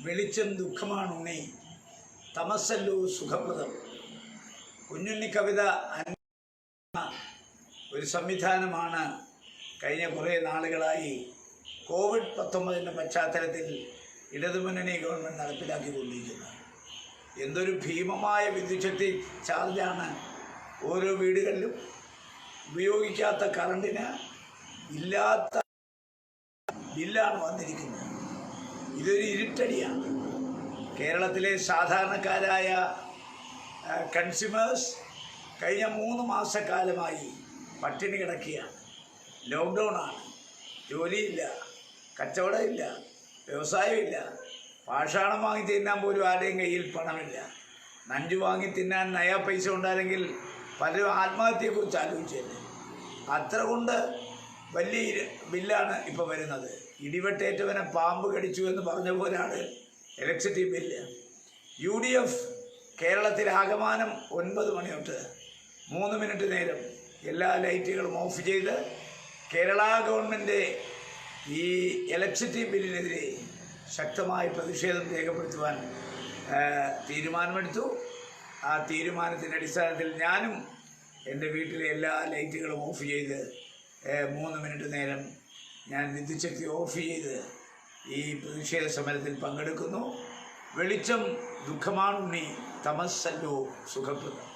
വെളിച്ചം ദുഃഖമാണുണ്ണി, തമസ്സല്ലു സുഖപ്രദം. കുഞ്ഞുണ്ണി കവിത ഒരു സംവിധാനമാണ് കഴിഞ്ഞ കുറേ നാളുകളായി കോവിഡ്-19 പശ്ചാത്തലത്തിൽ ഇടതുമുന്നണി ഗവൺമെൻറ് നടപ്പിലാക്കിക്കൊണ്ടിരിക്കുന്നത്. എന്തൊരു ഭീമമായ വിദ്യുച്ഛക്തി ചാർജാണ് ഓരോ വീടുകളിലും. ഉപയോഗിക്കാത്ത കറണ്ടിന് ഇല്ലാത്ത ബില്ലാണ് വന്നിരിക്കുന്നത്. ഇതൊരു ഇരുട്ടടിയാണ്. കേരളത്തിലെ സാധാരണക്കാരായ കൺസ്യൂമേഴ്സ് കഴിഞ്ഞ 3 മാസക്കാലമായി പട്ടിണി കിടക്കുകയാണ്. ലോക്ക്ഡൗണാണ്. ജോലിയില്ല, കച്ചവടമില്ല, വ്യവസായമില്ല. പാഷാണം വാങ്ങി തിന്നാൻ പോലും ആരുടെയും കയ്യിൽ പണമില്ല. നഞ്ചു വാങ്ങി തിന്നാൻ നയാ പൈസ ഉണ്ടായിരുന്നെങ്കിൽ പലരും ആത്മഹത്യയെക്കുറിച്ച് ആലോചിച്ചല്ലേ. അത്ര കൊണ്ട് വലിയ ബില്ലാണ് ഇപ്പോൾ വരുന്നത്. ഇടിവെട്ടേറ്റവനെ പാമ്പ് കടിച്ചു എന്ന് പറഞ്ഞ പോലാണ് ഇലക്ട്രിസിറ്റി ബില്ല്. UDF കേരളത്തിൽ ആകമാനം 9 മണി തൊട്ട് 3 മിനിറ്റ് നേരം എല്ലാ ലൈറ്റുകളും ഓഫ് ചെയ്ത് കേരള ഗവൺമെൻറ് ഈ ഇലക്ട്രിസിറ്റി ബില്ലിനെതിരെ ശക്തമായ പ്രതിഷേധം രേഖപ്പെടുത്തുവാൻ തീരുമാനമെടുത്തു. ആ തീരുമാനത്തിൻ്റെ അടിസ്ഥാനത്തിൽ ഞാനും എൻ്റെ വീട്ടിലെ എല്ലാ ലൈറ്റുകളും ഓഫ് ചെയ്ത് 3 മിനിറ്റ് നേരം ഞാൻ വിദ്യുച്ഛക്തി ഓഫ് ചെയ്ത് ഈ പ്രതിഷേധ സമരത്തിൽ പങ്കെടുക്കുന്നു. വെളിച്ചം ദുഃഖമാണുണ്ണി, തമസ്സല്ലു സുഖപ്രദം.